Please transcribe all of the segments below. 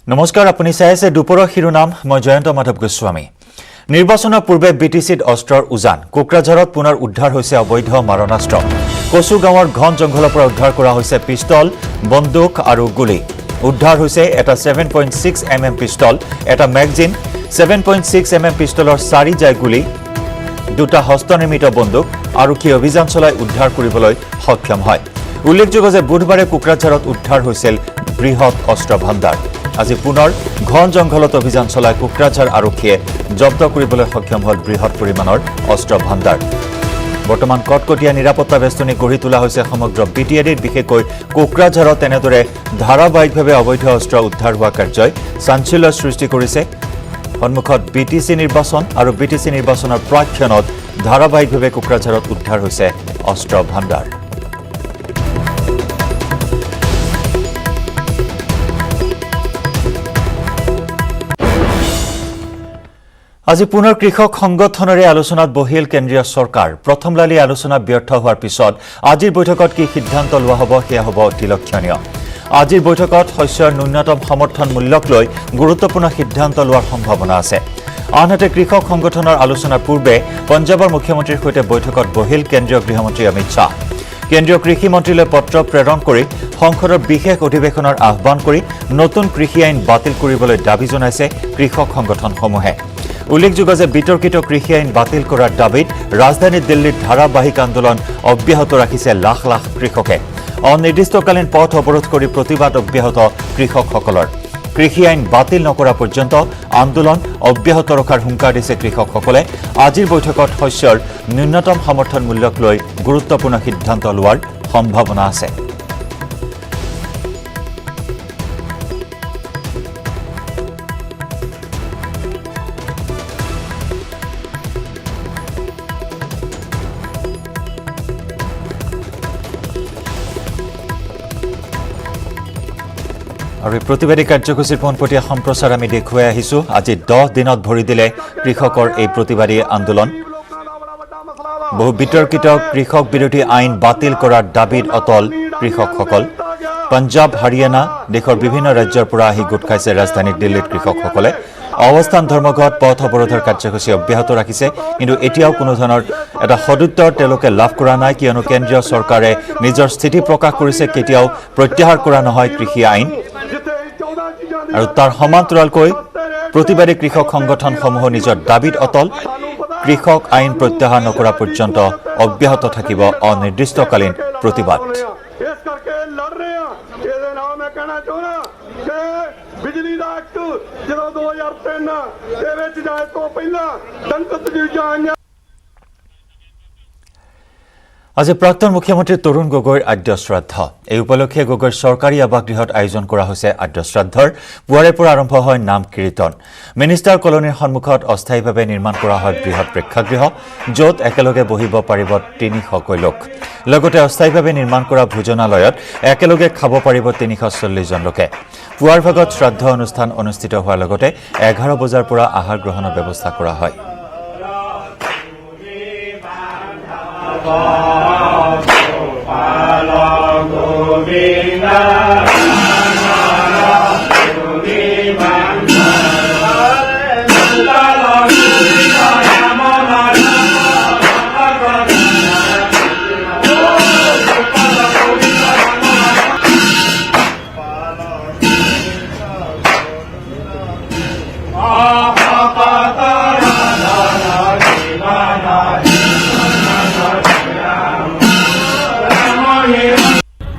নমস্কাৰ আপুনি চাই আছে দুপৰৰ শিৰোনাম মই জয়ন্ত মাধৱ গোস্বামী নিৰ্বাচনৰ পূৰ্বে বিটিচিত অস্ত্ৰৰ উজান কোকৰাঝাৰত পুনৰ উদ্ধাৰ হৈছে অবৈধ মাৰণাস্ত্ৰ কচু গাঁৱৰ ঘন জংঘলৰ পৰা উদ্ধাৰ কৰা হৈছে পিস্তল বন্দুক আৰু গুলি উদ্ধাৰ হৈছে এটা 7.6 mm পিস্তল এটা ম্যাগজিন 7.6 mm পিস্তলৰ 4 জাই গুলি দুটা হস্তনিৰ্মিত বন্দুক আৰু কি অভিযান চলাই উদ্ধাৰ কৰিবলৈ সক্ষম হয় উল্লেখযোগ্য যে বুধবাৰে কোকৰাঝাৰত উদ্ধাৰ হৈছিল বৃহৎ অস্ত্ৰ ভাণ্ডাৰ আজি পুনৰ ঘন জংঘলত অভিযান চলাই কোকৰাঝাৰ আৰক্ষীয়ে জব্দ কৰিবলৈ সক্ষম হ'ল বৃহৎ পৰিমাণৰ অস্ত্ৰ ভাণ্ডাৰ বৰ্তমান কটকটীয়া নিৰাপত্তা বেষ্টনী গঢ়ি তোলা হৈছে সমগ্ৰ বিটিএডিত বিশেষকৈ কোকৰাঝাৰত এনেদৰে ধাৰাবাহিকভাৱে অবৈধ অস্ত্ৰ উদ্ধাৰ হোৱা কাৰ্যই চাঞ্চল্যৰ সৃষ্টি কৰিছে সন্মুখত বিটিচি নিৰ্বাচন আৰু বিটিচি নিৰ্বাচনৰ প্ৰাক্ষণত ধাৰাবাহিকভাৱে কোকৰাঝাৰত উদ্ধাৰ হৈছে অস্ত্ৰ ভাণ্ডাৰ আজি পুনৰ কৃষক সংগঠনৰে আলোচনাত বহিল কেন্দ্ৰীয় চৰকাৰ প্ৰথমলালি আলোচনা ব্যৰ্থ হোৱাৰ পিছত আজিৰ বৈঠকত কি সিদ্ধান্ত লোৱা হ'ব সেয়া হ'ব অতি লক্ষণীয় আজিৰ বৈঠকত শস্যৰ ন্যূনতম সমৰ্থন মূল্যক লৈ গুৰুত্বপূৰ্ণ সিদ্ধান্ত লোৱাৰ সম্ভাৱনা আছে আনহাতে কৃষক সংগঠনৰ আলোচনাৰ পূৰ্বে পঞ্জাৱৰ মুখ্যমন্ত্ৰীৰ সৈতে বৈঠকত বহিল কেন্দ্ৰীয় গৃহমন্ত্ৰী অমিত শাহ কেন্দ্ৰীয় কৃষি মন্ত্ৰীলৈ পত্ৰ প্ৰেৰণ কৰি সংসদৰ বিশেষ অধিৱেশনৰ আহ্বান কৰি নতুন কৃষি আইন বাতিল কৰিবলৈ দাবী জনাইছে কৃষক সংগঠনসমূহে উল্লেখযোগ্য যে বিতৰ্কিত কৃষি আইন বাতিল কৰাৰ দাবীত ৰাজধানী দিল্লীত ধাৰাবাহিক আন্দোলন অব্যাহত ৰাখিছে লাখ লাখ কৃষকে অনিৰ্দিষ্টকালীন পথ অৱৰোধ কৰি প্ৰতিবাদ অব্যাহত কৃষকসকলৰ কৃষি আইন বাতিল নকৰা পৰ্যন্ত আন্দোলন অব্যাহত ৰখাৰ হুংকাৰ দিছে কৃষকসকলে আজিৰ বৈঠকত শস্যৰ ন্যূনতম সমৰ্থন মূল্যক লৈ গুৰুত্বপূৰ্ণ সিদ্ধান্ত লোৱাৰ সম্ভাৱনা আছে আৰু প্ৰতিবাদী কাৰ্যসূচীৰ পোনপটীয়া সম্প্ৰচাৰ আমি দেখুৱাই আহিছো আজি 10 দিনত ভৰি দিলে কৃষকৰ এই প্ৰতিবাদী আন্দোলন বহু বিতৰ্কিত কৃষক বিৰোধী আইন বাতিল কৰাৰ দাবীত অটল কৃষকসকল পঞ্জাৱ হাৰিয়ানা দেশৰ বিভিন্ন ৰাজ্যৰ পৰা আহি গোট খাইছে ৰাজধানী দিল্লীত কৃষকসকলে অৱস্থান ধৰ্মঘট পথ অৱৰোধৰ কাৰ্যসূচী অব্যাহত ৰাখিছে কিন্তু এতিয়াও কোনো ধৰণৰ এটা সদুত্তৰ তেওঁলোকে লাভ কৰা নাই কিয়নো কেন্দ্ৰীয় চৰকাৰে নিজৰ স্থিতি প্ৰকাশ কৰিছে কেতিয়াও প্ৰত্যাহাৰ কৰা নহয় কৃষি আইন আৰু তাৰ সমান্তৰালকৈ প্ৰতিবাদী কৃষক সংগঠনসমূহ নিজৰ দাবীত অটল কৃষক আইন প্ৰত্যাহাৰ নকৰা পৰ্যন্ত অব্যাহত থাকিব অনিৰ্দিষ্টকালীন প্ৰতিবাদ ਬਿਜਲੀ ਦਾ ਐਕਟ ਜਦੋਂ 2003 ਦੇ ਵਿੱਚ ਜਾਇ ਤੋਂ ਪਹਿਲਾਂ ਦੰਤਤ ਜੁਜਾਈਆਂ আজি প্ৰাক্তন মুখ্যমন্ত্ৰী তৰুণ গগৈৰ আদ্য শ্ৰাদ্ধ এই উপলক্ষে গগৈৰ চৰকাৰী আৱাসগৃহত আয়োজন কৰা হৈছে আদ্য শ্ৰাদ্ধৰ পুৱাৰে পৰা আৰম্ভ হয় নাম কীৰ্তন মিনিষ্টাৰ কলনীৰ সন্মুখত অস্থায়ীভাৱে নিৰ্মাণ কৰা হয় বৃহৎ প্ৰেক্ষাগৃহ য'ত একেলগে বহিব পাৰিব 300 লোক লগতে অস্থায়ীভাৱে নিৰ্মাণ কৰা ভোজনালয়ত একেলগে খাব পাৰিব 340 জন লোকে পুৱাৰ ভাগত শ্ৰাদ্ধ অনুষ্ঠান অনুষ্ঠিত হোৱাৰ লগতে 11 বজাৰ পৰা আহাৰ গ্ৰহণৰ ব্যৱস্থা কৰা হয়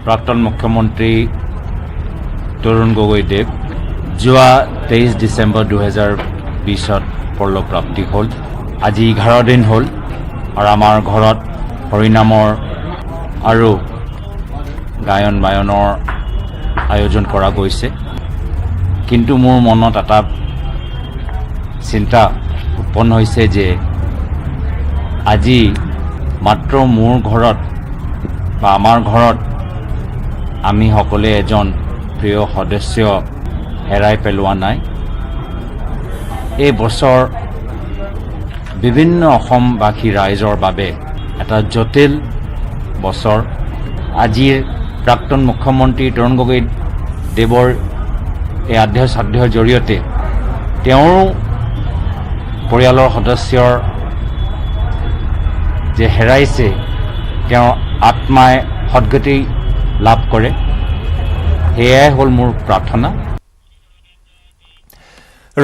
প্ৰাক্তন মুখ্যমন্ত্ৰী তৰুণ গগৈদেৱ যোৱা 23 ডিচেম্বৰ 2020ত পৰলোকপ্ৰাপ্তি হ'ল আজি 11 দিন হ'ল আৰু আমাৰ ঘৰত হৰিনামৰ আৰু গায়ন বায়নৰ আয়োজন কৰা গৈছে কিন্তু মোৰ মনত এটা চিন্তা উৎপন্ন হৈছে যে আজি মাত্ৰ মোৰ ঘৰত বা আমাৰ ঘৰত আমি সকলোৱে এজন প্ৰিয় সদস্য হেৰাই পেলোৱা নাই এই বছৰ বিভিন্ন অসমবাসী ৰাইজৰ বাবে এটা জটিল বছৰ আজিৰ প্ৰাক্তন মুখ্যমন্ত্ৰী তৰুণ গগৈ দেৱৰ এই আধ্য সাধ্যৰ জৰিয়তে তেওঁৰ পৰিয়ালৰ সদস্যৰ যে হেৰাইছে তেওঁৰ আত্মাই সদ্গতি লাভ কৰে সেয়াই হ'ল মোৰ প্ৰাৰ্থনা।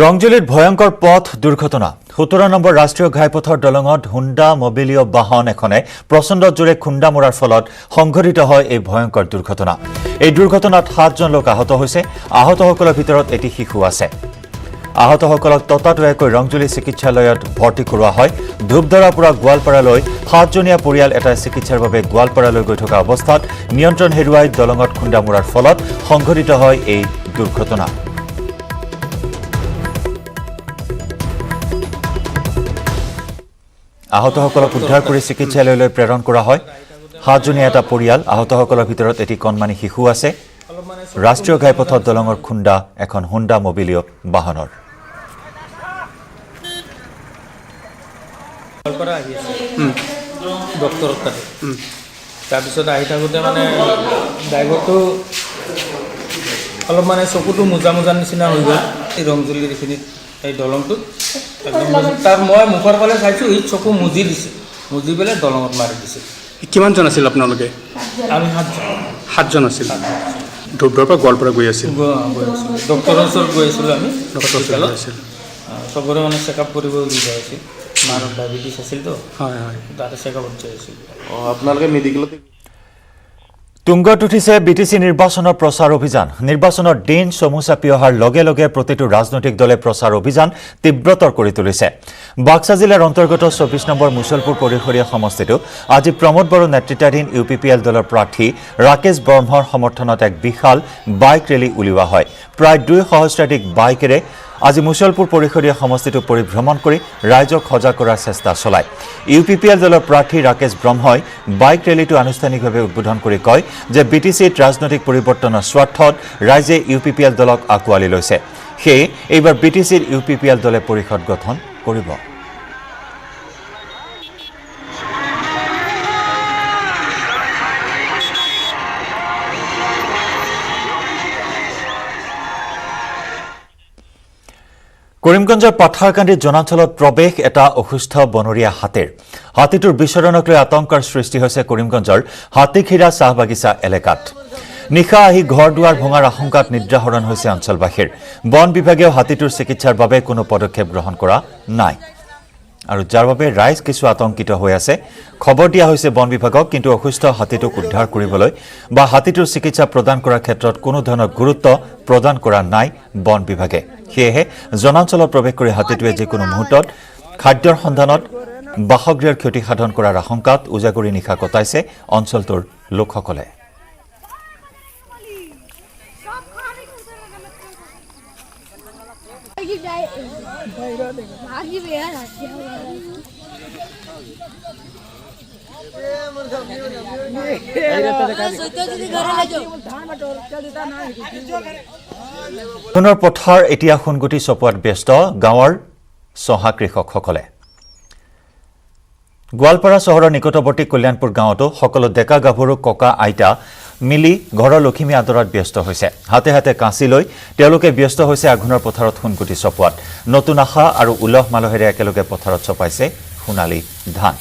ৰংজুলিত ভয়ংকৰ পথ দুৰ্ঘটনা 17 নম্বৰ ৰাষ্ট্ৰীয় ঘাইপথৰ দলঙত হুণ্ডা মবিলিঅ' বাহন এখনে প্ৰচণ্ড জোৰে খুন্দা মৰাৰ ফলত সংঘটিত হয় এই ভয়ংকৰ দুৰ্ঘটনা। এই দুৰ্ঘটনাত 7জন লোক আহত হৈছে। আহতসকলৰ ভিতৰত এটি শিশু আছে। আহতসকলক ততাতৈয়াকৈ ৰংজুলি চিকিৎসালয়ত ভৰ্তি কৰোৱা হয়। ধূপধৰাৰ পৰা গোৱালপাৰালৈ 7জনীয়া পৰিয়াল এটাই চিকিৎসাৰ বাবে গোৱালপাৰালৈ গৈ থকা অৱস্থাত নিয়ন্ত্ৰণ হেৰুৱাই দলঙত খুন্দা মৰাৰ ফলত সংঘটিত হয় এই দুৰ্ঘটনা। আহতসকলক উদ্ধাৰ কৰি চিকিৎসালয়লৈ প্ৰেৰণ কৰা হয়। 7জনীয়া এটা পৰিয়াল। আহতসকলৰ ভিতৰত এটি কণমানি শিশু আছে। ৰাষ্ট্ৰীয় ঘাইপথৰ দলঙৰ খুন্দা এখন হুণ্ডা মবিলিঅ' বাহনৰ। ডক্টৰৰ তাতে তাৰপিছত আহি থাকোঁতে মানে ড্ৰাইভাৰটো অলপ মানে চকুটো মোজা নিচিনা হৈ গ'ল এই ৰংজুলিৰ এইখিনিত এই দলংটোত একদম তাৰ মই মুখৰ ফালে চাইছোঁ সি চকু মুজি দিছে, মুজি পেলাই দলঙত মাৰি দিছে। কিমানজন আছিল আপোনালোকে? আমি 7জন আছিল। ধূপধৰাৰ পৰা গোৱালপাৰা গৈ আছিল। ডক্টৰৰ ওচৰত গৈ আছিলোঁ আমি। ডক্টৰৰ ওচৰত আছিল। চবৰে মানে চেকআপ কৰিব যোৱা আছিল। মাৰ ডায়েবেটিছ আছিলতো, হয় হয়, তাতে চেকআপত যাই আছিল। আপোনালোকে মেডিকেলত তুংগত উঠিছে বিটিচি নিৰ্বাচনৰ প্ৰচাৰ অভিযান। নিৰ্বাচনৰ দিন চমু চাপি অহাৰ লগে লগে প্ৰতিটো ৰাজনৈতিক দলে প্ৰচাৰ অভিযান তীব্ৰতৰ কৰি তুলিছে। বাক্সা জিলাৰ অন্তৰ্গত 24 নম্বৰ মুছলপুৰ পৰিষদীয় সমষ্টিটো আজি প্ৰমোদ বড়ো নেতৃত্বাধীন UPPL দলৰ প্ৰাৰ্থী ৰাকেশ ব্ৰহ্মৰ সমৰ্থনত এক বিশাল বাইক ৰেলী উলিওৱা হয়। প্ৰায় 2 সহস্ৰাধিক বাইকেৰে আজি মুছলপুৰ পৰিষদীয় সমষ্টিটো পৰিভ্ৰমণ কৰি ৰাইজক সজাগ কৰাৰ চেষ্টা চলায়। UPPL দলৰ প্ৰাৰ্থী ৰাকেশ ব্ৰহ্মই বাইক ৰেলীটো আনুষ্ঠানিকভাৱে উদ্বোধন কৰি কয় যে BTCত ৰাজনৈতিক পৰিৱৰ্তনৰ স্বাৰ্থত ৰাইজে UPPL দলক আঁকোৱালি লৈছে। সেয়ে এইবাৰ BTCৰ UPPL দলে পৰিষদ গঠন কৰিব। কৰিমগঞ্জৰ পাথাৰকান্দিত জনাঞ্চলত প্ৰৱেশ এটা অসুস্থ বনৰীয়া হাতীৰ। হাতীটোৰ বিচৰণক লৈ আতংকৰ সৃষ্টি হৈছে কৰিমগঞ্জৰ হাতীখিৰা চাহ বাগিচা এলেকাত। নিশা আহি ঘৰ দুৱাৰ ভঙাৰ আশংকাত নিদ্ৰাহৰণ হৈছে অঞ্চলবাসীৰ। বন বিভাগেও হাতীটোৰ চিকিৎসাৰ বাবে কোনো পদক্ষেপ গ্ৰহণ কৰা নাই আৰু যাৰ বাবে ৰাইজ কিছু আতংকিত হৈ আছে। খবৰ দিয়া হৈছে বন বিভাগক, কিন্তু অসুস্থ হাতীটোক উদ্ধাৰ কৰিবলৈ বা হাতীটোৰ চিকিৎসা প্ৰদান কৰাৰ ক্ষেত্ৰত কোনো ধৰণৰ গুৰুত্ব প্ৰদান কৰা নাই বন বিভাগে। সেয়েহে জনাঞ্চলত প্ৰৱেশ কৰি হাতীটোৱে যিকোনো মুহূৰ্তত খাদ্যৰ সন্ধানত বাসগৃহৰ ক্ষতি সাধন কৰাৰ আশংকাত উজাগৰি নিশা কটাইছে অঞ্চলটোৰ লোকসকলে। সোণৰ পথাৰ এতিয়া সোণগুটি চপোৱাত ব্যস্ত গাঁৱৰ চহা কৃষকসকলে। গোৱালপাৰা চহৰৰ নিকটৱৰ্তী কল্যাণপুৰ গাঁৱতো সকলো ডেকা গাভৰু ককা আইতা মিলি ঘৰৰ লখিমী আদৰাত ব্যস্ত হৈছে। হাতে হাতে কাঁচি লৈ তেওঁলোকে ব্যস্ত হৈছে আঘোণৰ পথাৰত সোণগুটি চপোৱাত। নতুন আশা আৰু উলহ মালহেৰে একেলগে পথাৰত চপাইছে সোণালী ধান।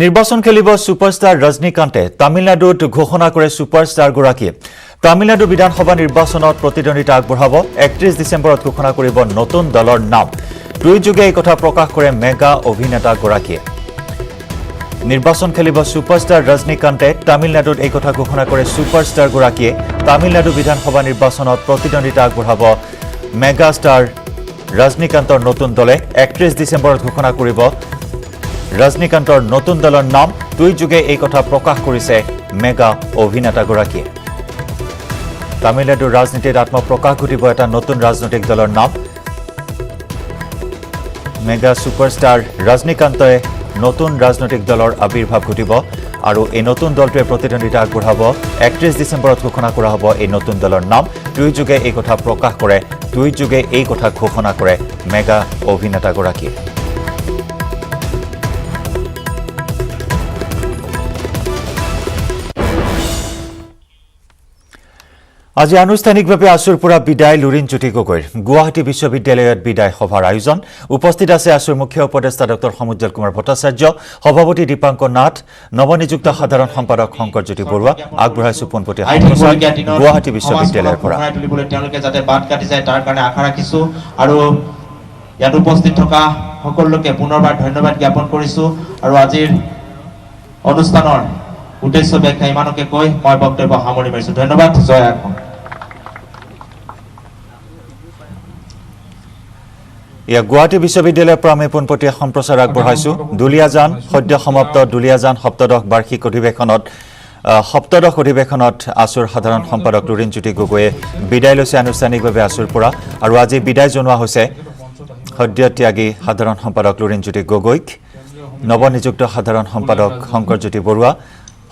নিৰ্বাচন খেলিব ছুপাৰষ্টাৰ ৰজনীকান্তে। তামিলনাডুত ঘোষণা কৰে ছুপাৰষ্টাৰগৰাকীয়ে তামিলনাডু বিধানসভা নিৰ্বাচনত প্ৰতিদ্বন্দ্বিতা আগবঢ়াব। 31 ডিচেম্বৰত ঘোষণা কৰিব নতুন দলৰ নাম। টুইটযোগে এই কথা প্ৰকাশ কৰে মেগা অভিনেতাগৰাকীয়ে। নিৰ্বাচন খেলিব ছুপাৰষ্টাৰ ৰজনীকান্তে। তামিলনাডুত এই কথা ঘোষণা কৰে ছুপাৰষ্টাৰগৰাকীয়ে। তামিলনাডু বিধানসভা নিৰ্বাচনত প্ৰতিদ্বন্দ্বিতা আগবঢ়াব মেগা ষ্টাৰ ৰজনীকান্তৰ নতুন দলে। 31 ডিচেম্বৰত ঘোষণা কৰিব ৰজনীকান্তৰ নতুন দলৰ নাম। টুইটযোগে এই কথা প্ৰকাশ কৰিছে মেগা অভিনেতাগৰাকীয়ে। তামিলনাডুৰ ৰাজনীতিত আত্মপ্ৰকাশ ঘটিব এটা নতুন ৰাজনৈতিক দলৰ নাম। মেগা ছুপাৰষ্টাৰ ৰজনীকান্তই নতুন ৰাজনৈতিক দলৰ আবিৰ্ভাৱ ঘটিব আৰু এই নতুন দলটোৱে প্ৰতিদ্বন্দ্বিতা আগবঢ়াব 31 ডিচেম্বৰত ঘোষণা কৰা হ'ব এই নতুন দলৰ নাম টুইটযোগে এই কথা প্ৰকাশ কৰে টুইটযোগে এই কথা ঘোষণা কৰে মেগা অভিনেতাগৰাকীয়ে আজি আনুষ্ঠানিকভাৱে আসুৰ পৰা বিদায় লুৰিণজ্যোতি গগৈৰ গুৱাহাটী বিশ্ববিদ্যালয়ত বিদায় সভাৰ আয়োজন উপস্থিত আছে আসুৰ মুখ্য উপদেষ্টা ডক্টৰ সমুজ্জ্বল কুমাৰ ভট্টাচাৰ্য সভাপতি দীপাংকৰ নাথ নৱনিযুক্ত সাধাৰণ সম্পাদক শংকৰজ্যোতি বৰুৱা আগবঢ়াইছো পোনপটীয়া সম্প্ৰচাৰ গুৱাহাটী বিশ্ববিদ্যালয়ৰ পৰা তেওঁলোকে যাতে বাদ কাটি যায় তাৰ কাৰণে আশা ৰাখিছো আৰু ইয়াত উপস্থিত থকা সকলোকে পুনৰবাৰ ধন্যবাদ জ্ঞাপন কৰিছো আৰু আজিৰ অনুষ্ঠানৰ উদ্দেশ্য ব্যাখ্যা ইমানকে কৈ মই বক্তব্য সামৰি মাৰিছো ধন্যবাদ জয় আসন গুৱাহাটী বিশ্ববিদ্যালয়ৰ পৰা আমি পোনপটীয়া সম্প্ৰচাৰ আগবঢ়াইছো দুলীয়াজান সদ্য সমাপ্ত দুলীয়াজান সপ্তদশ বাৰ্ষিক অধিৱেশনত আসুৰ সাধাৰণ সম্পাদক লুৰিণজ্যোতি গগৈয়ে বিদায় লৈছে আনুষ্ঠানিকভাৱে আসুৰ পৰা আৰু আজি বিদায় জনোৱা হৈছে সদ্যত্যাগী সাধাৰণ সম্পাদক লুৰিণজ্যোতি গগৈক নৱনিযুক্ত সাধাৰণ সম্পাদক শংকৰজ্যোতি বৰুৱা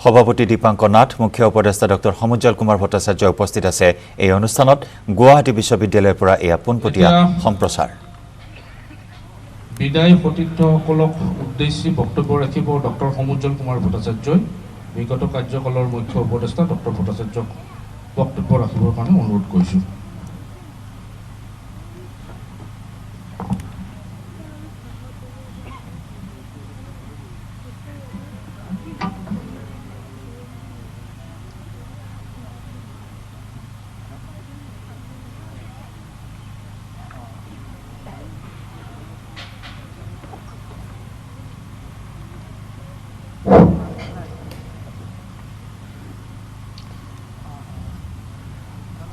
সভাপতি দীপাংকৰ নাথ মুখ্য উপদেষ্টা ডক্টৰ সমুজ্জ্বল কুমাৰ ভট্টাচাৰ্য উপস্থিত আছে এই অনুষ্ঠানত গুৱাহাটী বিশ্ববিদ্যালয়ৰ পৰা এয়া পোনপটীয়া সম্প্ৰচাৰ বিদায় সতীৰ্থসকলক উদ্দেশ্যি বক্তব্য ৰাখিব ডক্টৰ সমুজ্জ্বল কুমাৰ ভট্টাচাৰ্যই বিগত কাৰ্যকালৰ মুখ্য উপদেষ্টা ডক্টৰ ভট্টাচাৰ্যক বক্তব্য ৰাখিবৰ কাৰণে অনুৰোধ কৰিছোঁ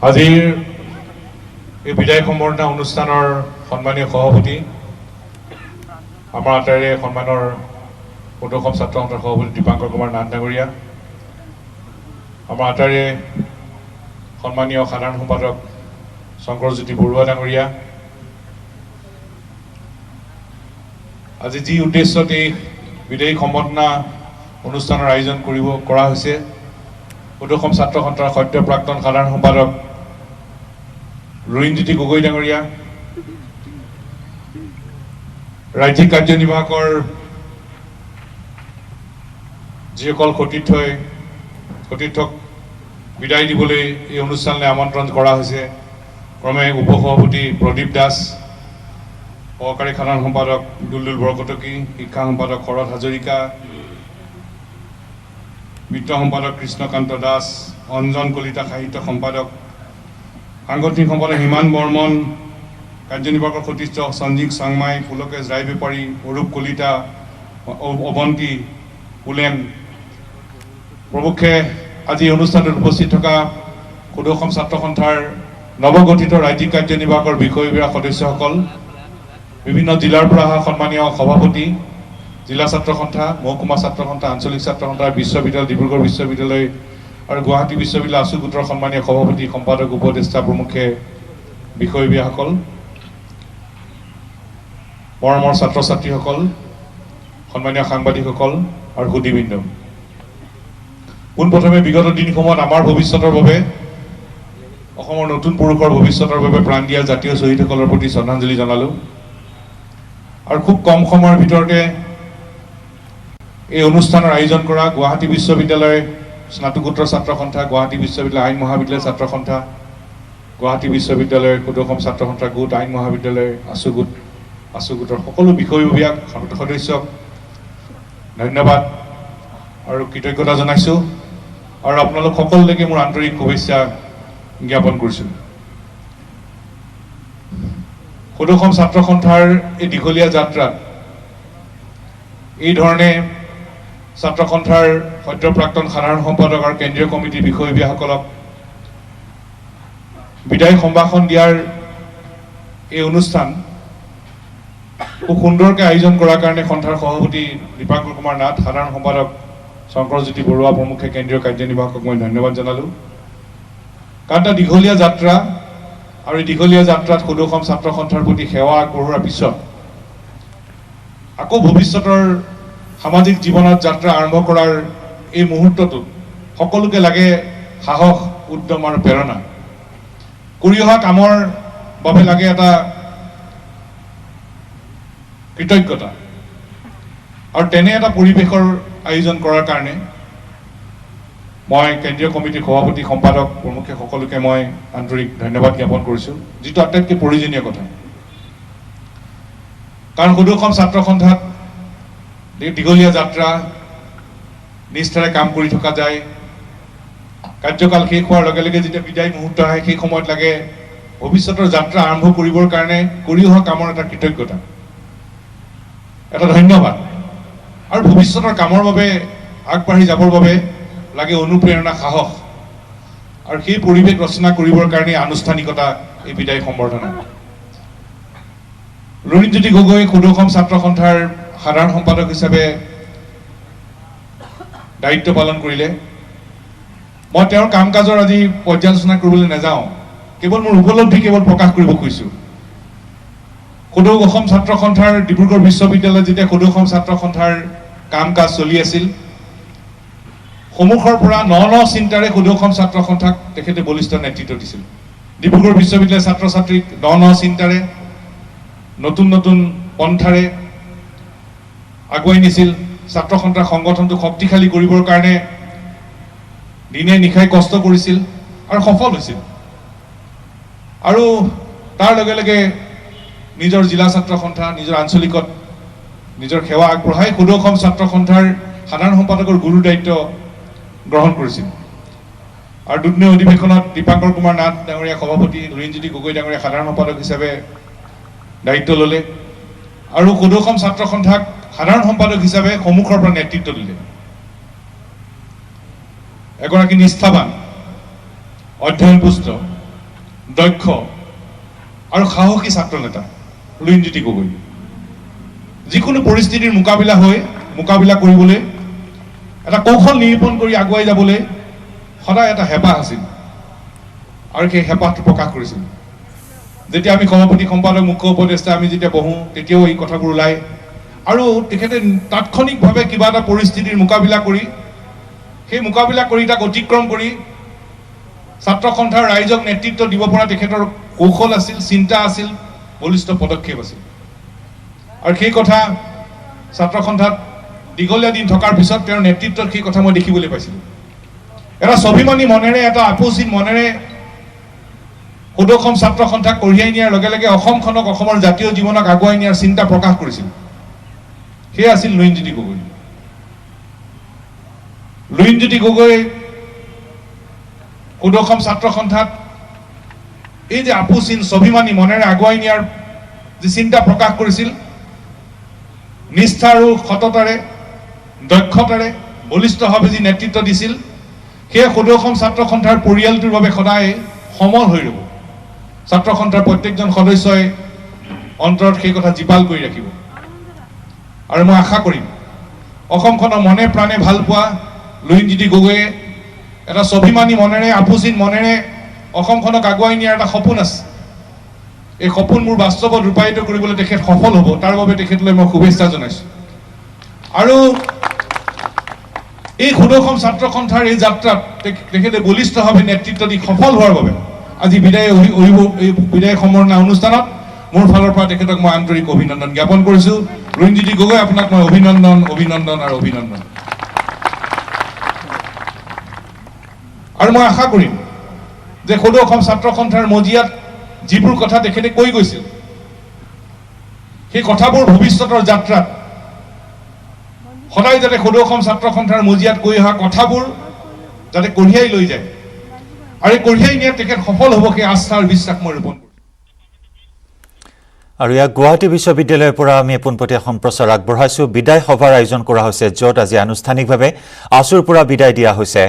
আজিৰ এই বিদায় সম্বৰ্ধনা অনুষ্ঠানৰ সন্মানীয় সভাপতি আমাৰ আটাইৰে সন্মানৰ প্ৰথম ছাত্ৰ সন্থাৰ সভাপতি দীপাংকৰ কুমাৰ নাথ ডাঙৰীয়া আমাৰ আটাইৰে সন্মানীয় সাধাৰণ সম্পাদক শংকৰজ্যোতি বৰুৱা ডাঙৰীয়া আজি যি উদ্দেশ্যত এই বিদায়ী সম্বৰ্ধনা অনুষ্ঠানৰ আয়োজন কৰা হৈছে প্ৰথম ছাত্ৰ সন্থাৰ সদ্য প্ৰাক্তন সাধাৰণ সম্পাদক লুৰিণজ্যোতি গগৈ ডাঙৰীয়া ৰাজ্যিক কাৰ্যনিৰ্বাহকৰ যিসকল সতীৰ্থক বিদায় দিবলৈ এই অনুষ্ঠানলৈ আমন্ত্ৰণ কৰা হৈছে ক্ৰমে উপসভাপতি প্ৰদীপ দাস সহকাৰী সাধাৰণ সম্পাদক দুলদুল বৰকটকী শিক্ষা সম্পাদক শৰৎ হাজৰিকা বিত্ত সম্পাদক কৃষ্ণকান্ত দাস অঞ্জন কলিতা সাহিত্য সম্পাদক সাংগঠনিক সম্পাদক হিমান বৰ্মন কাৰ্যনিৰ্বাহকৰ সতীৰ্থ সঞ্জীৱ চাংমাই পুলকেশ ৰায় বেপাৰী অৰূপ কলিতা অৱন্তী পুলেন প্ৰমুখ্যে আজি অনুষ্ঠানত উপস্থিত থকা ক্ষুদ্ৰ ছাত্ৰ সন্থাৰ নৱগঠিত ৰাজ্যিক কাৰ্যনিৰ্বাহকৰ বিষয়বিভাগ সদস্যসকল বিভিন্ন জিলাৰ পৰা অহা সন্মানীয় সভাপতি জিলা ছাত্ৰ সন্থা মহকুমা ছাত্ৰ সন্থা আঞ্চলিক ছাত্ৰ সন্থা বিশ্ববিদ্যালয় ডিব্ৰুগড় বিশ্ববিদ্যালয় আৰু গুৱাহাটী বিশ্ববিদ্যালয় আসু গোটৰ সন্মানীয় সভাপতি সম্পাদক উপদেষ্টা প্ৰমুখ্যে বিষয়বিভাগসকল মৰমৰ ছাত্ৰ ছাত্ৰীসকল সন্মানীয় সাংবাদিকসকল আৰু সুধীবৃন্দ পোনপ্ৰথমে বিগত দিনসমূহত আমাৰ ভৱিষ্যতৰ বাবে অসমৰ নতুন পুৰুষৰ ভৱিষ্যতৰ বাবে প্ৰাণ দিয়া জাতীয় শ্বহীদসকলৰ প্ৰতি শ্ৰদ্ধাঞ্জলি জনালোঁ আৰু খুব কম সময়ৰ ভিতৰতে এই অনুষ্ঠানৰ আয়োজন কৰা গুৱাহাটী বিশ্ববিদ্যালয় স্নাতকোত্তৰ ছাত্ৰ সন্থা গুৱাহাটী বিশ্ববিদ্যালয় আইন মহাবিদ্যালয় ছাত্ৰ সন্থা গুৱাহাটী বিশ্ববিদ্যালয়ৰ ক্ষুদ্ৰ ছাত্ৰ সন্থা গোট আইন মহাবিদ্যালয় আসু গোটৰ সকলো বিষয়বিভাগ সদস্যক ধন্যবাদ আৰু কৃতজ্ঞতা জনাইছোঁ আৰু আপোনালোক সকলোলৈকে মোৰ আন্তৰিক শুভেচ্ছা জ্ঞাপন কৰিছোঁ ক্ষুদ্ৰ ছাত্ৰ সন্থাৰ এই দীঘলীয়া যাত্ৰাত এই ধৰণে ছাত্ৰ সন্থাৰ সদ্য প্ৰাক্তন সাধাৰণ সম্পাদক আৰু কেন্দ্ৰীয় কমিটিৰ বিষয়বিভাগসকলক বিদায় সম্ভাষণ দিয়াৰ এই অনুষ্ঠান খুব সুন্দৰকৈ আয়োজন কৰাৰ কাৰণে সন্থাৰ সভাপতি দীপাংকৰ কুমাৰ নাথ সাধাৰণ সম্পাদক শংকৰজ্যোতি বৰুৱা প্ৰমুখ্যে কেন্দ্ৰীয় কাৰ্যনিৰ্বাহকক মই ধন্যবাদ জনালোঁ কাৰণ এটা দীঘলীয়া যাত্ৰা আৰু এই দীঘলীয়া যাত্ৰাত ক্ষুদ্ৰ ছাত্ৰ সন্থাৰ প্ৰতি সেৱা আগবঢ়োৱাৰ পিছত আকৌ ভৱিষ্যতৰ সামাজিক জীৱনত যাত্ৰা আৰম্ভ কৰাৰ এই মুহূৰ্তটোত সকলোকে লাগে সাহস, উদ্যম আৰু প্ৰেৰণা। কৰি অহা কামৰ বাবে লাগে এটা কৃতজ্ঞতা। আৰু তেনে এটা পৰিৱেশৰ আয়োজন কৰাৰ কাৰণে মই কেন্দ্ৰীয় কমিটিৰ সভাপতি, সম্পাদক, প্ৰমুখ্যে সকলোকে মই আন্তৰিক ধন্যবাদ জ্ঞাপন কৰিছোঁ, যিটো আটাইতকৈ প্ৰয়োজনীয় কথা। কাৰণ সদৌ অসম ছাত্ৰ সন্থাত দীঘলীয়া যাত্ৰা, নিষ্ঠাৰে কাম কৰি থকা যায়। কাৰ্যকাল শেষ হোৱাৰ লগে লগে যেতিয়া বিদায় মুহূৰ্ত আহে, সেই সময়ত লাগে ভৱিষ্যতৰ যাত্ৰা আৰম্ভ কৰিবৰ কাৰণে কৰি অহা কামৰ এটা কৃতজ্ঞতা, এটা ধন্যবাদ। আৰু ভৱিষ্যতৰ কামৰ বাবে আগবাঢ়ি যাবৰ বাবে লাগে অনুপ্ৰেৰণা, সাহস। আৰু সেই পৰিৱেশ ৰচনা কৰিবৰ কাৰণে আনুষ্ঠানিকতা এই বিদায় সম্বৰ্ধনা। লুৰিণজ্যোতি গগৈ সদৌ অসম ছাত্ৰ সন্থাৰ সাধাৰণ সম্পাদক হিচাপে দায়িত্ব পালন কৰিলে। মই তেওঁৰ কাম কাজৰ আজি পৰ্যালোচনা কৰিবলৈ নাযাওঁ, কেৱল মোৰ উপলব্ধি কেৱল প্ৰকাশ কৰিব খুজিছোঁ। সদৌ অসম ছাত্ৰ সন্থাৰ ডিব্ৰুগড় বিশ্ববিদ্যালয়ত যেতিয়া সদৌ অসম ছাত্ৰ সন্থাৰ কাম কাজ চলি আছিল, সন্মুখৰ পৰা ন চিন্তাৰে সদৌ অসম ছাত্ৰ সন্থাক তেখেতে বলিষ্ঠ নেতৃত্ব দিছিল। ডিব্ৰুগড় বিশ্ববিদ্যালয়ৰ ছাত্ৰ ছাত্ৰীক ন চিন্তাৰে, নতুন নতুন পন্থাৰে আগুৱাই নিছিল। ছাত্ৰ সন্থাৰ সংগঠনটো শক্তিশালী কৰিবৰ কাৰণে দিনে নিশাই কষ্ট কৰিছিল আৰু সফল হৈছিল। আৰু তাৰ লগে লগে নিজৰ জিলা ছাত্ৰ সন্থা, নিজৰ আঞ্চলিকত নিজৰ সেৱা আগবঢ়াই সদৌ অসম ছাত্ৰ সন্থাৰ সাধাৰণ সম্পাদকৰ গুৰু দায়িত্ব গ্ৰহণ কৰিছিল। আৰু দুদিনীয়া অধিৱেশনত দীপাংকৰ কুমাৰ নাথ ডাঙৰীয়া সভাপতি, লুৰিণজ্যোতি গগৈ ডাঙৰীয়া সাধাৰণ সম্পাদক হিচাপে দায়িত্ব ল'লে। আৰু সদৌ অসম ছাত্ৰ সন্থাক সাধাৰণ সম্পাদক হিচাপে সন্মুখৰ পৰা নেতৃত্ব দিলে। এগৰাকী নিষ্ঠাবান, অধ্যয়নপুষ্ট, দক্ষ আৰু সাহসী ছাত্ৰ নেতা লুৰিণজ্যোতি গগৈ। যিকোনো পৰিস্থিতিৰ মোকাবিলা কৰিবলৈ, এটা কৌশল নিৰূপণ কৰি আগুৱাই যাবলৈ সদায় এটা হেঁপাহ আছিল আৰু সেই হেঁপাহটো প্ৰকাশ কৰিছিল। যেতিয়া আমি সভাপতি, সম্পাদক, মুখ্য উপদেষ্টা আমি যেতিয়া বহোঁ, তেতিয়াও এই কথাবোৰ ওলায়। আৰু তেখেতে তাৎক্ষণিকভাৱে কিবা এটা পৰিস্থিতিৰ মোকাবিলা কৰি, সেই মোকাবিলা কৰি তাক অতিক্ৰম কৰি ছাত্ৰ সন্থাৰ ৰাইজক নেতৃত্ব দিব পৰা তেখেতৰ কৌশল আছিল, চিন্তা আছিল, বলিষ্ঠ পদক্ষেপ আছিল। আৰু সেই কথা ছাত্ৰ সন্থাত দীঘলীয়া দিন থকাৰ পিছত তেওঁৰ নেতৃত্বত সেই কথা মই দেখিবলৈ পাইছিলোঁ। এটা স্বাভিমানী মনেৰে, এটা আপোচহীন মনেৰে সদৌ অসম ছাত্ৰ সন্থাক কঢ়িয়াই নিয়াৰ লগে লগে অসমখনক, অসমৰ জাতীয় জীৱনক আগুৱাই নিয়াৰ চিন্তা প্ৰকাশ কৰিছিল। সেয়া আছিল লুৰিণজ্যোতি গগৈ। লুৰিণজ্যোতি গগৈ সদৌ অসম ছাত্ৰ সন্থাত এই যে আপোচহীন স্বাভিমানী মনেৰে আগুৱাই নিয়াৰ যি চিন্তা প্ৰকাশ কৰিছিল, নিষ্ঠা আৰু সততাৰে, দক্ষতাৰে, বলিষ্ঠভাৱে যি নেতৃত্ব দিছিল, সেয়ে সদৌ অসম ছাত্ৰ সন্থাৰ পৰিয়ালটোৰ বাবে সদায় সমল হৈ ৰ'ব। ছাত্ৰ সন্থাৰ প্ৰত্যেকজন সদস্যই অন্তৰত সেই কথা জীপাল কৰি ৰাখিব। আৰু মই আশা কৰিম অসমখনৰ মনে প্ৰাণে ভাল পোৱা লুৰিণজ্যোতি গগৈয়ে এটা স্বাভিমানী মনেৰে, আপোচহীন মনেৰে অসমখনক আগুৱাই নিয়াৰ এটা সপোন আছে। এই সপোনবোৰ বাস্তৱত ৰূপায়িত কৰিবলৈ তেখেত সফল হ'ব, তাৰ বাবে তেখেতলৈ মই শুভেচ্ছা জনাইছোঁ। আৰু এই সদৌ অসম ছাত্ৰ সন্থাৰ এই যাত্ৰাত তেখেতে বলিষ্ঠভাৱে নেতৃত্ব দি সফল হোৱাৰ বাবে আজি বিদায় সম্বৰ্ধনা অনুষ্ঠানত মোৰ ফালৰ পৰা তেখেতক মই আন্তৰিক অভিনন্দন জ্ঞাপন কৰিছোঁ। লুৰিণজ্যোতি গগৈ, আপোনাক মই অভিনন্দন আৰু অভিনন্দন। আৰু মই আশা কৰিম যে সদৌ অসম ছাত্ৰ সন্থাৰ মজিয়াত যিবোৰ কথা তেখেতে কৈ গৈছিল, সেই কথাবোৰ ভৱিষ্যতৰ যাত্ৰাত সদায় যাতে সদৌ অসম ছাত্ৰ সন্থাৰ মজিয়াত কৈ অহা কথাবোৰ যাতে কঢ়িয়াই লৈ যায়, আৰু এই কঢ়িয়াই নিয়াত তেখেত সফল হ'ব, সেই আস্থা আৰু বিশ্বাস মই ৰোপণ কৰিছোঁ। আৰু ইয়াক গুৱাহাটী বিশ্ববিদ্যালয়ৰ পৰা আমি পোনপটীয়া সম্প্ৰচাৰ আগবঢ়াইছোঁ। বিদায় সভাৰ আয়োজন কৰা হৈছে, য'ত আজি আনুষ্ঠানিকভাৱে আছুৰ পৰা বিদায় দিয়া হৈছে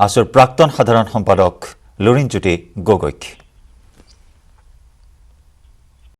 আছুৰ প্ৰাক্তন সাধাৰণ সম্পাদক লুৰিণজ্যোতি গগৈক।